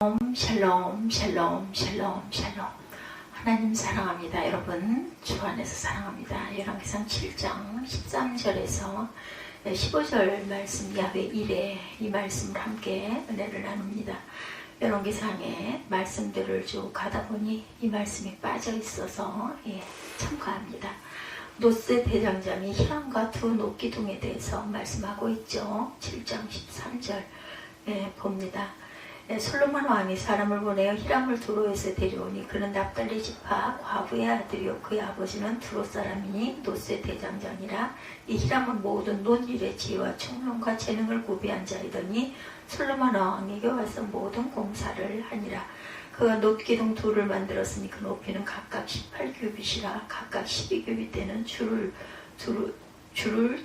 샬롬 샬롬 샬롬 샬롬. 하나님 사랑합니다. 여러분 주 안에서 사랑합니다. 열왕기상 7장 13절에서 15절 말씀 야훼 일에 이 말씀을 함께 은혜를 나눕니다. 열왕기상의 말씀들을 쭉 가다 보니 이 말씀이 빠져 있어서 참가합니다. 노세 대장장이 히람과 두 녹기둥에 대해서 말씀하고 있죠. 7장 13절 봅니다. 솔로몬 왕이 사람을 보내어 히람을 두로에서 데려오니 그는 납달리 지파 과부의 아들이요 그의 아버지는 두로 사람이니 노세 대장장이라. 이 히람은 모든 논일의 지혜와 총명과 재능을 구비한 자이더니 솔로몬 왕에게 와서 모든 공사를 하니라. 그가 녹기둥 둘을 만들었으니 그 높이는 각각 18규빗이라. 각각 12규빗 되는 줄을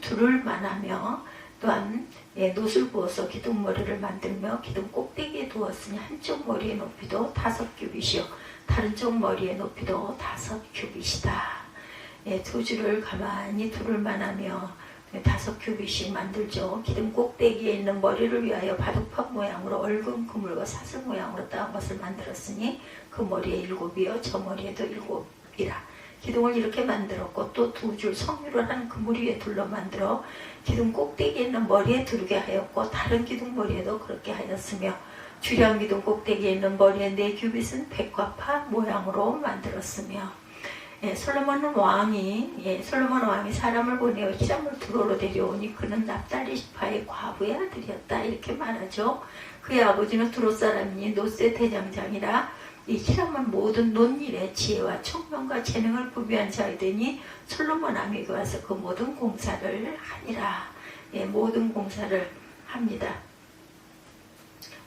둘을 만하며 또한 놋을 부어서 기둥머리를 만들며 기둥 꼭대기에 두었으니 한쪽 머리의 높이도 5규빗이요 다른 쪽 머리의 높이도 5규빗이다. 두 줄을 가만히 둘을 만하며 5규빗씩 만들죠. 기둥 꼭대기에 있는 머리를 위하여 바둑판 모양으로 얽은 그물과 사슬 모양으로 따은 것을 만들었으니 그 머리에 7이요 저 머리에도 7이라. 기둥을 이렇게 만들었고 또 두 줄 성유를 한 그물 위에 둘러 만들어 기둥 꼭대기에 있는 머리에 두르게 하였고 다른 기둥 머리에도 그렇게 하였으며 주량 기둥 꼭대기에 있는 머리에 4규빗은 백과파 모양으로 만들었으며. 솔로몬 왕이 사람을 보내어 히람을 두로로 데려오니 그는 납달리 지파의 과부의 아들이었다 이렇게 말하죠. 그의 아버지는 두로 사람이니 노세 대장장이라. 이 히람은 모든 논일의 지혜와 총명과 재능을 구비한 자이더니 솔로몬 왕에게 와서 그 모든 공사를 하니라. 모든 공사를 합니다.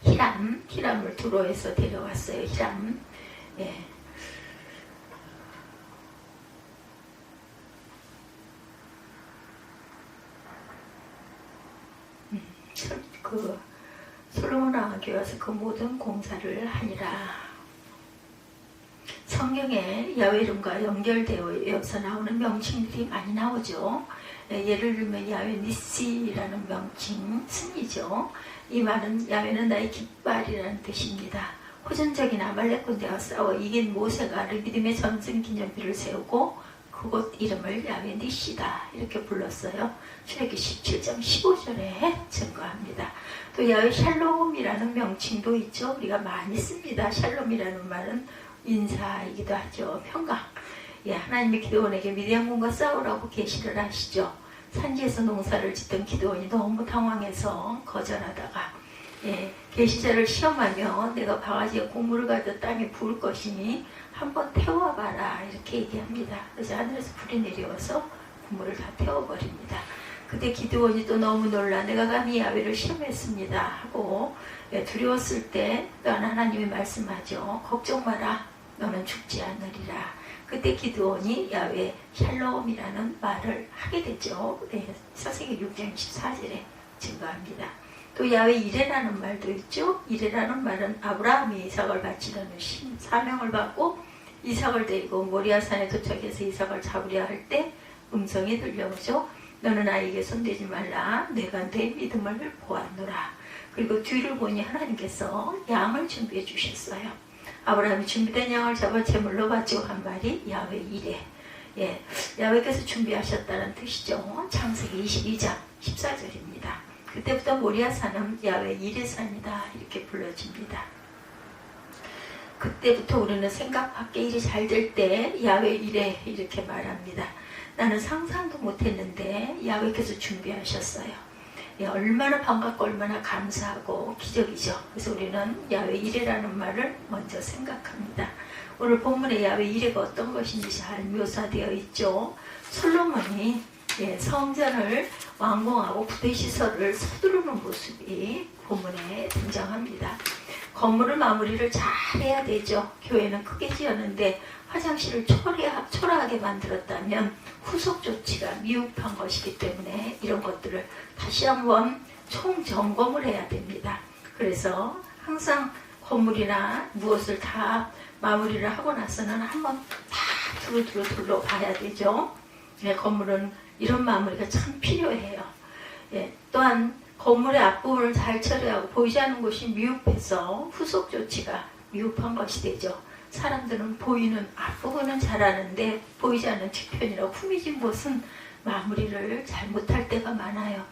히람을 두로에서 데려왔어요. 히람. 솔로몬 왕에게 와서 그 모든 공사를 하니라. 성경에 야훼 이름과 연결되어서 나오는 명칭들이 많이 나오죠. 예를 들면 야훼 니시라는 명칭, 승이죠. 이 말은 야훼는 나의 깃발이라는 뜻입니다. 호전적인 아말렉 군대와 싸워 이긴 모세가 르비딤의 전승 기념비를 세우고 그곳 이름을 야훼 니시다 이렇게 불렀어요. 출애굽기 17장 15절에 증거합니다. 또 야훼 샬롬이라는 명칭도 있죠. 우리가 많이 씁니다. 샬롬이라는 말은 인사이기도 하죠. 평강. 하나님의 기드온에게 미디안군과 싸우라고 계시를 하시죠. 산지에서 농사를 짓던 기드온이 너무 당황해서 거절하다가 계시자를 시험하며 내가 바가지에 곡물을 가져 땅에 부을 것이니 한번 태워봐라 이렇게 얘기합니다. 그래서 하늘에서 불이 내려와서 곡물을 다 태워버립니다. 그때 기드온이 또 너무 놀라 내가 감히 야훼를 시험했습니다 하고 두려웠을 때 또한 하나님이 말씀하죠. 걱정 마라 너는 죽지 않으리라. 그때 기드온이 야훼 샬롬이라는 말을 하게 되죠. 사사기 6장 14절에 증거합니다. 또 야훼 이레라는 말도 있죠. 이레라는 말은 아브라함이 이삭을 바치려는 사명을 받고 이삭을 데리고 모리아산에 도착해서 이삭을 잡으려 할 때 음성이 들려오죠. 너는 아이에게 손대지 말라. 내가 내 믿음을 보았노라. 그리고 뒤를 보니 하나님께서 양을 준비해 주셨어요. 아브라함이 준비된 양을 잡아 제물로 바치고 한 말이 야훼 이레. 야훼께서 준비하셨다는 뜻이죠. 창세기 22장 14절입니다. 그때부터 모리아산은 야훼 이레산이다 이렇게 불러집니다. 그때부터 우리는 생각 밖의 일이 잘 될 때 야훼 이레 이렇게 말합니다. 나는 상상도 못했는데 야훼께서 준비하셨어요. 얼마나 반갑고 얼마나 감사하고 기적이죠. 그래서 우리는 야훼 이레라는 말을 먼저 생각합니다. 오늘 본문에 야훼 이레가 어떤 것인지 잘 묘사되어 있죠. 솔로몬이 성전을 완공하고 부대시설을 서두르는 모습이 본문에 등장합니다. 건물을 마무리를 잘 해야 되죠. 교회는 크게 지었는데 화장실을 초라하게 만들었다면 후속 조치가 미흡한 것이기 때문에 이런 것들을 다시 한번 총점검을 해야 됩니다. 그래서 항상 건물이나 무엇을 다 마무리를 하고 나서는 한번 다 두루 봐야 되죠. 건물은 이런 마무리가 참 필요해요. 또한 건물의 앞부분을 잘 처리하고 보이지 않는 곳이 미흡해서 후속 조치가 미흡한 것이 되죠. 사람들은 보이는 앞부분은 잘하는데 보이지 않는 뒤편이나 후미진 곳은 마무리를 잘 못할 때가 많아요.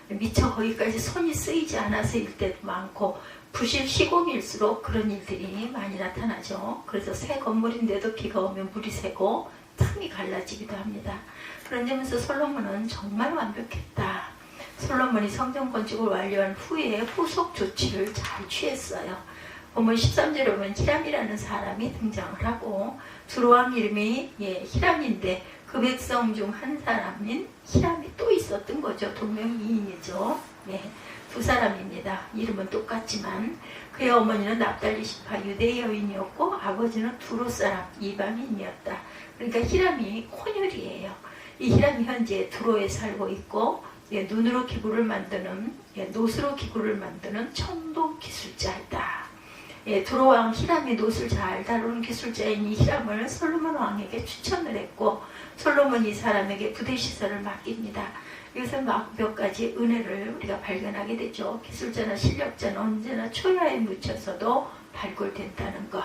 미처 거기까지 손이 쓰이지 않아서일 때도 많고 부실 시공일수록 그런 일들이 많이 나타나죠. 그래서 새 건물인데도 비가 오면 물이 새고 틈이 갈라지기도 합니다. 그런 점에서 솔로몬은 정말 완벽했다. 솔로몬이 성전 건축을 완료한 후에 후속 조치를 잘 취했어요. 본문 13절에 보면 히람이라는 사람이 등장을 하고 두로왕 이름이 히람인데 그 백성 중 한 사람인 히람이 또 있었던 거죠. 동명이인이죠. 두 사람입니다. 이름은 똑같지만 그의 어머니는 납달리 지파 유대 여인이었고 아버지는 두로 사람 이방인이었다. 그러니까 히람이 혼혈이에요. 이 히람이 현재 두로에 살고 있고 눈으로 기구를 만드는 노스로 기구를 만드는 청동 기술자이다. 두로왕 히람이 노스를 잘 다루는 기술자인 이 히람을 솔로몬 왕에게 추천을 했고 솔로몬이 이 사람에게 부대 시설을 맡깁니다. 여기서 몇 가지 은혜를 우리가 발견하게 되죠. 기술자나 실력자는 언제나 초야에 묻혀서도 발굴된다는 것.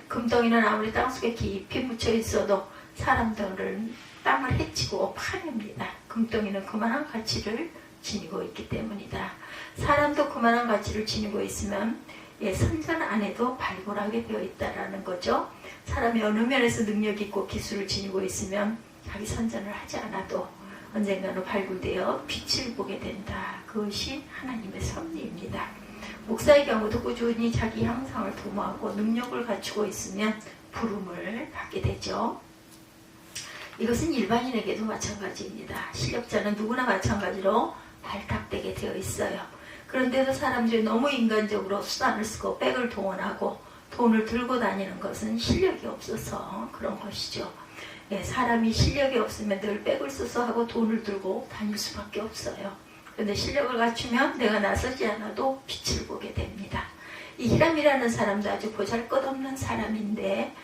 금덩이는 아무리 땅속에 깊이 묻혀 있어도 사람들은 땅을 해치고 파냅니다. 금덩이는 그만한 가치를 지니고 있기 때문이다. 사람도 그만한 가치를 지니고 있으면 선전 안에도 발굴하게 되어 있다는 거죠. 사람이 어느 면에서 능력 있고 기술을 지니고 있으면 자기 선전을 하지 않아도 언젠가는 발굴되어 빛을 보게 된다. 그것이 하나님의 섭리입니다. 목사의 경우도 꾸준히 자기 향상을 도모하고 능력을 갖추고 있으면 부름을 받게 되죠. 이것은 일반인에게도 마찬가지입니다. 실력자는 누구나 마찬가지로 발탁되게 되어 있어요. 그런데도 사람들이 너무 인간적으로 수단을 쓰고 백을 동원하고 돈을 들고 다니는 것은 실력이 없어서 그런 것이죠. 사람이 실력이 없으면 늘 백을 써서 하고 돈을 들고 다닐 수밖에 없어요. 그런데 실력을 갖추면 내가 나서지 않아도 빛을 보게 됩니다. 이 히람이라는 사람도 아주 보잘것없는 사람인데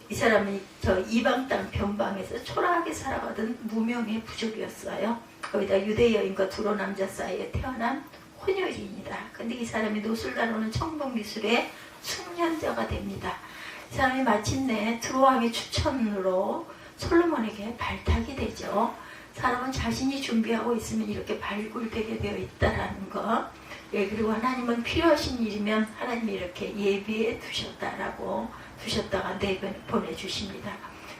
이 사람은 저 이방 땅 변방에서 초라하게 살아가던 무명의 부족이었어요. 거기다 유대 여인과 두로 남자 사이에 태어난 혼혈인이다. 근데 이 사람이 노술 다루는 청동 기술의 숙련자가 됩니다. 이 사람이 마침내 두로왕의 추천으로 솔로몬에게 발탁이 되죠. 사람은 자신이 준비하고 있으면 이렇게 발굴되게 되어 있다라는 것. 그리고 하나님은 필요하신 일이면 하나님이 이렇게 예비해 두셨다가 보내주십니다.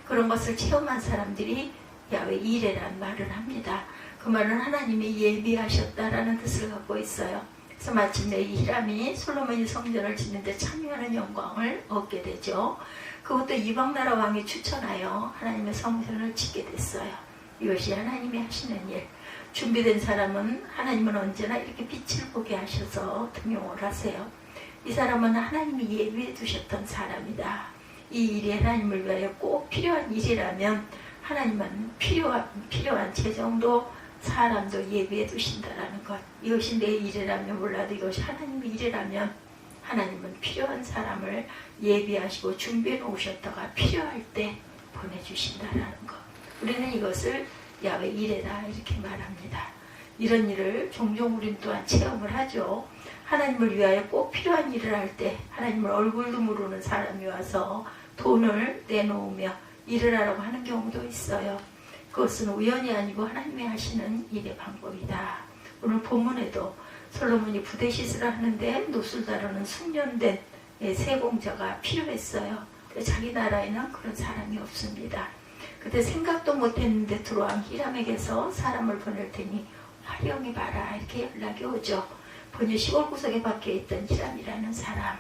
그런 것을 체험한 사람들이 야훼 이레란 말을 합니다. 그 말은 하나님이 예비하셨다라는 뜻을 갖고 있어요. 그래서 마침내 이 히람이 솔로몬이 성전을 짓는 데 참여하는 영광을 얻게 되죠. 그것도 이방나라 왕이 추천하여 하나님의 성전을 짓게 됐어요. 이것이 하나님이 하시는 일. 준비된 사람은 하나님은 언제나 이렇게 빛을 보게 하셔서 등용을 하세요. 이 사람은 하나님이 예비해 두셨던 사람이다. 이 일이 하나님을 위하여 꼭 필요한 일이라면 하나님은 필요한 재정도 사람도 예비해 두신다라는 것. 이것이 내 일이라면 몰라도 이것이 하나님의 일이라면 하나님은 필요한 사람을 예비하시고 준비해 놓으셨다가 필요할 때 보내주신다라는 것. 우리는 이것을 야훼 이레다 이렇게 말합니다. 이런 일을 종종 우리는 또한 체험을 하죠. 하나님을 위하여 꼭 필요한 일을 할 때 하나님을 얼굴도 모르는 사람이 와서 돈을 내놓으며 일을 하라고 하는 경우도 있어요. 그것은 우연이 아니고 하나님이 하시는 일의 방법이다. 오늘 본문에도 솔로몬이 부대 시설을 하는데 노술 다루는 숙련된 세공자가 필요했어요. 자기 나라에는 그런 사람이 없습니다. 그때 생각도 못했는데 두로왕 히람에게서 사람을 보낼 테니 활용해봐라 이렇게 연락이 오죠. 본유 시골 구석에 박혀있던 히람이라는 사람.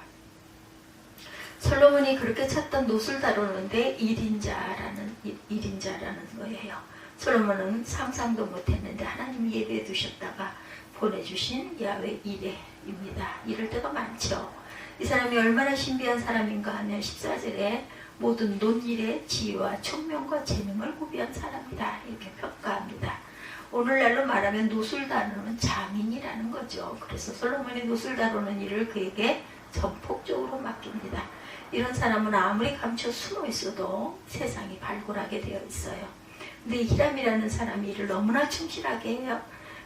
솔로몬이 그렇게 찾던 노술 다루는데 1인자라는 거예요. 솔로몬은 상상도 못했는데 하나님이 예배해 두셨다가 보내주신 야훼 이레입니다. 이럴 때가 많죠. 이 사람이 얼마나 신비한 사람인가 하면 14절에 모든 논일의 지혜와 총명과 재능을 구비한 사람이다 이렇게 평가합니다. 오늘날로 말하면 노술 다루는 장인이라는 거죠. 그래서 솔로몬이 노술 다루는 일을 그에게 전폭적으로 맡깁니다. 이런 사람은 아무리 감춰 숨어 있어도 세상이 발굴하게 되어 있어요. 근데 히람이라는 사람이 일을 너무나 충실하게 해요.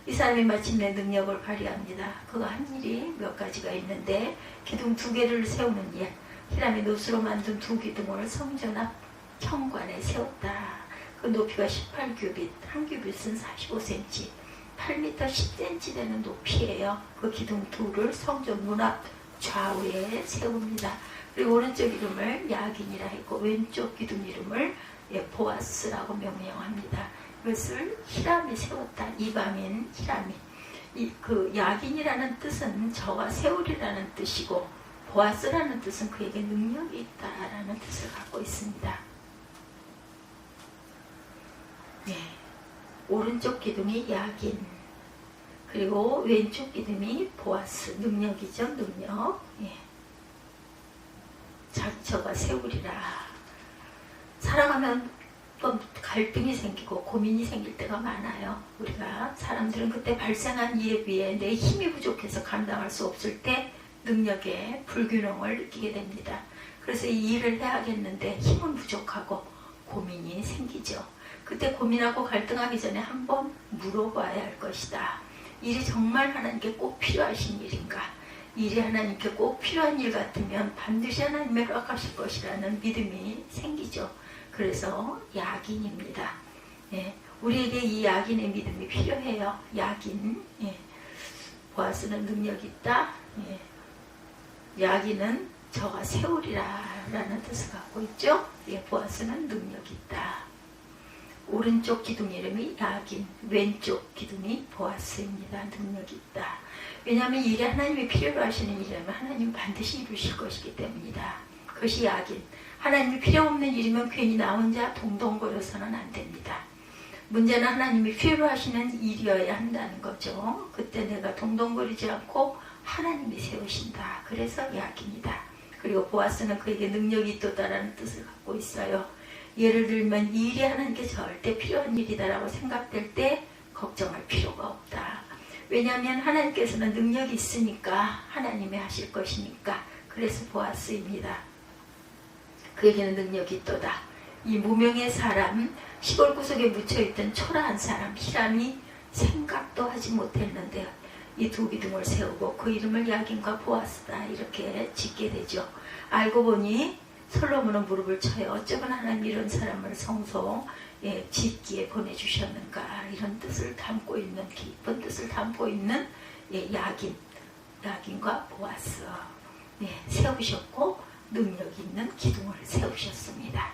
이 사람이 마침내 능력을 발휘합니다. 그가 한 일이 몇 가지가 있는데 기둥 2개를 세우는 일. 히람이 노스로 만든 2기둥을 성전 앞 현관에 세웠다. 그 높이가 18규빗, 한 규빗은 45cm, 8m 10cm 되는 높이에요. 그 기둥 2를 성전 문 앞 좌우에 세웁니다. 그리고 오른쪽 이름을 야긴이라 했고 왼쪽 기둥 이름을 보아스라고 명명합니다. 이것을 히람이 세웠다. 이방인 히람이. 그 야긴이라는 뜻은 저가 세우리라는 뜻이고 보아스라는 뜻은 그에게 능력이 있다라는 뜻을 갖고 있습니다. 네. 오른쪽 기둥이 야긴, 그리고 왼쪽 기둥이 보아스, 능력이죠, 능력. 예. 저가 세우리라. 살아가면 또 갈등이 생기고 고민이 생길 때가 많아요. 우리가 사람들은 그때 발생한 일에 비해 내 힘이 부족해서 감당할 수 없을 때 능력의 불균형을 느끼게 됩니다. 그래서 이 일을 해야겠는데 힘은 부족하고 고민이 생기죠. 그때 고민하고 갈등하기 전에 한번 물어봐야 할 것이다. 일이 정말 하나님께 꼭 필요하신 일인가? 일이 하나님께 꼭 필요한 일 같으면 반드시 하나님이 허락하실 것이라는 믿음이 생기죠. 그래서 야긴입니다. 예, 우리에게 이 야긴의 믿음이 필요해요. 야긴. 예, 보아스는 능력이 있다. 예, 야긴은 저가 세우리라 라는 뜻을 갖고 있죠. 예, 보아스는 능력이 있다. 오른쪽 기둥 이름이 야긴, 왼쪽 기둥이 보아스입니다. 능력이 있다. 왜냐하면 이게 하나님이 필요로 하시는 일이라면 하나님 반드시 이루실 것이기 때문이다. 그것이 야긴. 하나님이 필요 없는 일이면 괜히 나 혼자 동동거려서는 안 됩니다. 문제는 하나님이 필요로 하시는 일이어야 한다는 거죠. 그때 내가 동동거리지 않고 하나님이 세우신다. 그래서 야긴이다. 그리고 보아스는 그에게 능력이 있다라는 뜻을 갖고 있어요. 예를 들면 이 일이 하나님께 절대 필요한 일이다라고 생각될 때 걱정할 필요가 없다. 왜냐하면 하나님께서는 능력이 있으니까 하나님이 하실 것이니까. 그래서 보아스입니다. 그에게는 능력이 있도다. 이 무명의 사람, 시골 구석에 묻혀있던 초라한 사람 히람이 생각도 하지 못했는데 이 2기둥을 세우고 그 이름을 야긴과 보아스다 이렇게 짓게 되죠. 알고 보니 솔로몬은 무릎을 쳐요. 어쩌면 하나님 이런 사람을 성소에 짓기에 보내주셨는가, 이런 뜻을 담고 있는, 깊은 뜻을 담고 있는 야긴과 보아스 세우셨고 능력 있는 기둥을 세우셨습니다.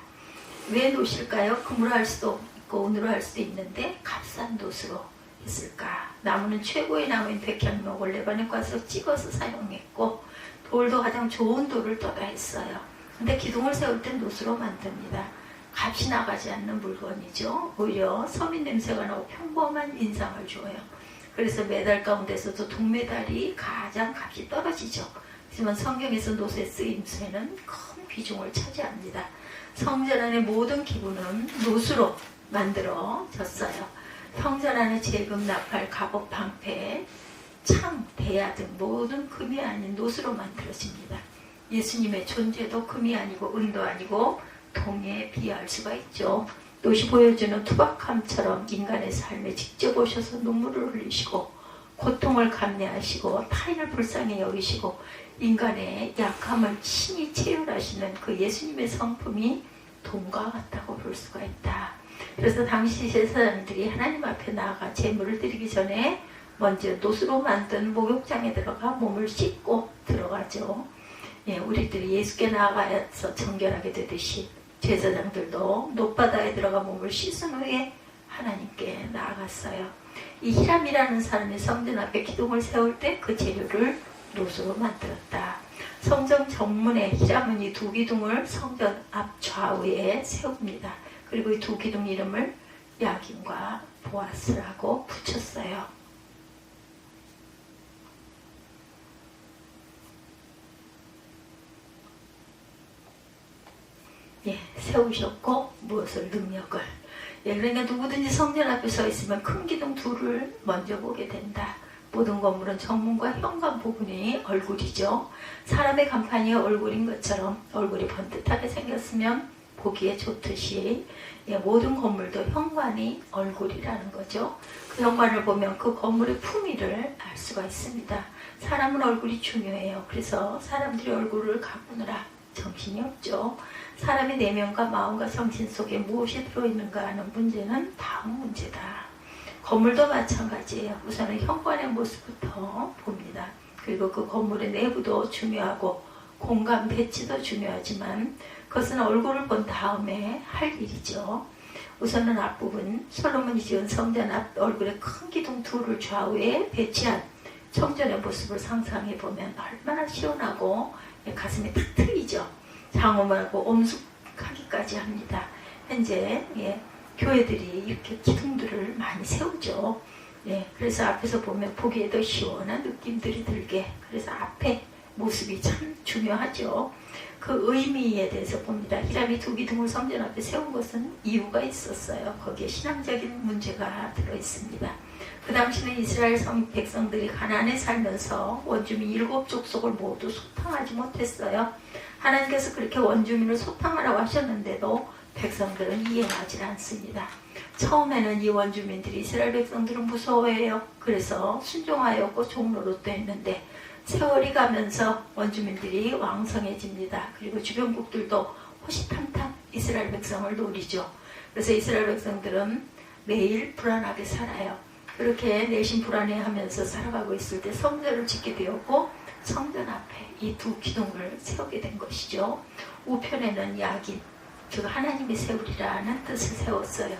왜 놓으실까요? 금으로 할 수도 있고 은으로 할 수도 있는데 값싼 돛으로 했을까? 나무는 최고의 나무인 백향목을 레바논 가서 찍어서 사용했고 돌도 가장 좋은 돌을 떠다 했어요. 근데 기둥을 세울 땐 돛으로 만듭니다. 값이 나가지 않는 물건이죠. 오히려 서민 냄새가 나고 평범한 인상을 줘요. 그래서 메달 가운데서도 동메달이 가장 값이 떨어지죠. 하지만 성경에서 돛의 쓰임새는 큰 비중을 차지합니다. 성전 안의 모든 기구는 돛으로 만들어졌어요. 성전 안의 재금, 나팔, 갑옷, 방패, 창, 대야 등 모든 금이 아닌 돛으로 만들어집니다. 예수님의 존재도 금이 아니고 은도 아니고 동에 비할 수가 있죠. 돛이 보여주는 투박함처럼 인간의 삶에 직접 오셔서 눈물을 흘리시고 고통을 감내하시고 타인을 불쌍히 여기시고 인간의 약함을 친히 체휼하시는 그 예수님의 성품이 돈과 같다고 볼 수가 있다. 그래서 당시 제사장들이 하나님 앞에 나아가 제물을 드리기 전에 먼저 돛으로 만든 목욕장에 들어가 몸을 씻고 들어가죠. 우리들이 예수께 나아가서 정결하게 되듯이 제사장들도 놋바다에 들어가 몸을 씻은 후에 하나님께 나아갔어요. 이 히람이라는 사람이 성전 앞에 기둥을 세울 때 그 재료를 돛으로 만들었다. 성전 정문에 히람은 이 2기둥을 성전 앞 좌우에 세웁니다. 그리고 이 2기둥 이름을 야긴과 보아스라고 붙였어요. 세우셨고 무엇을 능력을. 그러니까 누구든지 성전 앞에 서 있으면 큰 기둥 2를 먼저 보게 된다. 모든 건물은 정문과 현관 부분이 얼굴이죠. 사람의 간판이 얼굴인 것처럼 얼굴이 번듯하게 생겼으면 보기에 좋듯이 모든 건물도 현관이 얼굴이라는 거죠. 그 현관을 보면 그 건물의 품위를 알 수가 있습니다. 사람은 얼굴이 중요해요. 그래서 사람들이 얼굴을 가꾸느라 정신이 없죠. 사람의 내면과 마음과 정신 속에 무엇이 들어있는가 하는 문제는 다음 문제다. 건물도 마찬가지예요. 우선은 현관의 모습부터 봅니다. 그리고 그 건물의 내부도 중요하고 공간 배치도 중요하지만 그것은 얼굴을 본 다음에 할 일이죠. 우선은 앞부분 솔로몬이 지은 성전 앞 얼굴에 큰 기둥 둘을 좌우에 배치한 성전의 모습을 상상해 보면 얼마나 시원하고 가슴이 탁 트이죠. 장엄하고 엄숙하기까지 합니다. 현재 교회들이 이렇게 기둥들을 많이 세우죠. 그래서 앞에서 보면 보기에도 시원한 느낌들이 들게, 그래서 앞에 모습이 참 중요하죠. 그 의미에 대해서 봅니다. 히람이 두 기둥을 성전 앞에 세운 것은 이유가 있었어요. 거기에 신앙적인 문제가 들어있습니다. 그 당시는 이스라엘 백성들이 가나안에 살면서 원주민 7족속을 모두 소탕하지 못했어요. 하나님께서 그렇게 원주민을 소탕하라고 하셨는데도 백성들은 이해하지 않습니다. 처음에는 이 원주민들이 이스라엘 백성들은 무서워해요. 그래서 순종하였고 종로로도 했는데 세월이 가면서 원주민들이 왕성해집니다. 그리고 주변국들도 호시탐탐 이스라엘 백성을 노리죠. 그래서 이스라엘 백성들은 매일 불안하게 살아요. 그렇게 내심 불안해하면서 살아가고 있을 때 성전을 짓게 되었고 성전 앞에 이 두 기둥을 세우게 된 것이죠. 우편에는 야긴, 즉 하나님이 세우리라는 뜻을 세웠어요.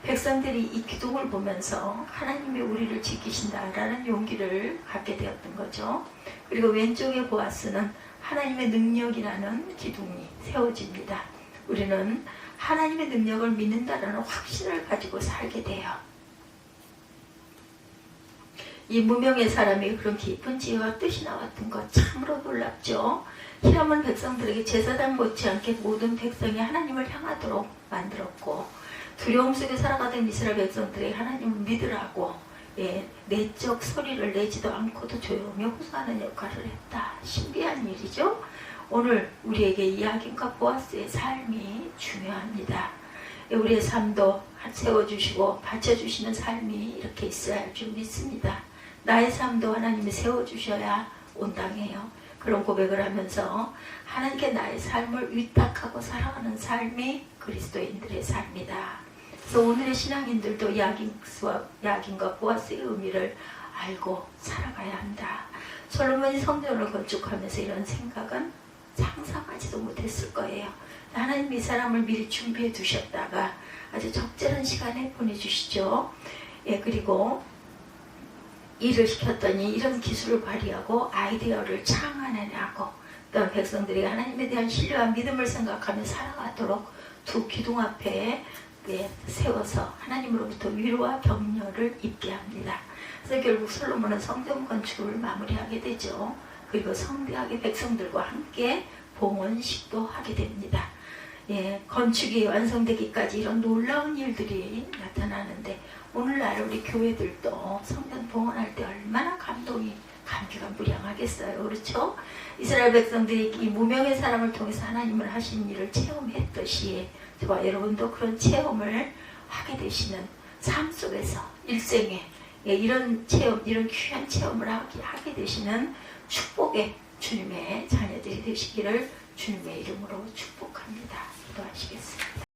백성들이 이 기둥을 보면서 하나님이 우리를 지키신다라는 용기를 갖게 되었던 거죠. 그리고 왼쪽에 보아스는 하나님의 능력이라는 기둥이 세워집니다. 우리는 하나님의 능력을 믿는다라는 확신을 가지고 살게 돼요. 이 무명의 사람이 그런 깊은 지혜와 뜻이 나왔던 것 참으로 놀랍죠. 히람은 백성들에게 제사장 못지않게 모든 백성이 하나님을 향하도록 만들었고 두려움 속에 살아가던 이스라엘 백성들에게 하나님을 믿으라고 내적 소리를 내지도 않고도 조용히 호소하는 역할을 했다. 신비한 일이죠. 오늘 우리에게 이 야긴과 보아스의 삶이 중요합니다. 우리의 삶도 세워주시고 받쳐주시는 삶이 이렇게 있어야 할 줄 믿습니다. 나의 삶도 하나님이 세워주셔야 온당해요. 그런 고백을 하면서 하나님께 나의 삶을 위탁하고 살아가는 삶이 그리스도인들의 삶이다. 그래서 오늘의 신앙인들도 야긴과 보아스의 의미를 알고 살아가야 한다. 솔로몬이 성전을 건축하면서 이런 생각은 상상하지도 못했을 거예요. 하나님 이 사람을 미리 준비해 두셨다가 아주 적절한 시간에 보내주시죠. 그리고 일을 시켰더니 이런 기술을 발휘하고 아이디어를 창안해내고 또한 백성들이 하나님에 대한 신뢰와 믿음을 생각하며 살아가도록 두 기둥 앞에 세워서 하나님으로부터 위로와 격려를 입게 합니다. 그래서 결국 솔로몬은 성전 건축을 마무리하게 되죠. 그리고 성대하게 백성들과 함께 봉헌식도 하게 됩니다. 건축이 완성되기까지 이런 놀라운 일들이 나타나는데 오늘날 우리 교회들도 성전 봉헌할 때 얼마나 감기가 무량하겠어요. 그렇죠? 이스라엘 백성들이 이 무명의 사람을 통해서 하나님을 하신 일을 체험했듯이 저와 여러분도 그런 체험을 하게 되시는 삶 속에서 일생에 이런 체험, 이런 귀한 체험을 하게 되시는 축복의 주님의 자녀들이 되시기를 주님의 이름으로 축복합니다. 기도하시겠습니다.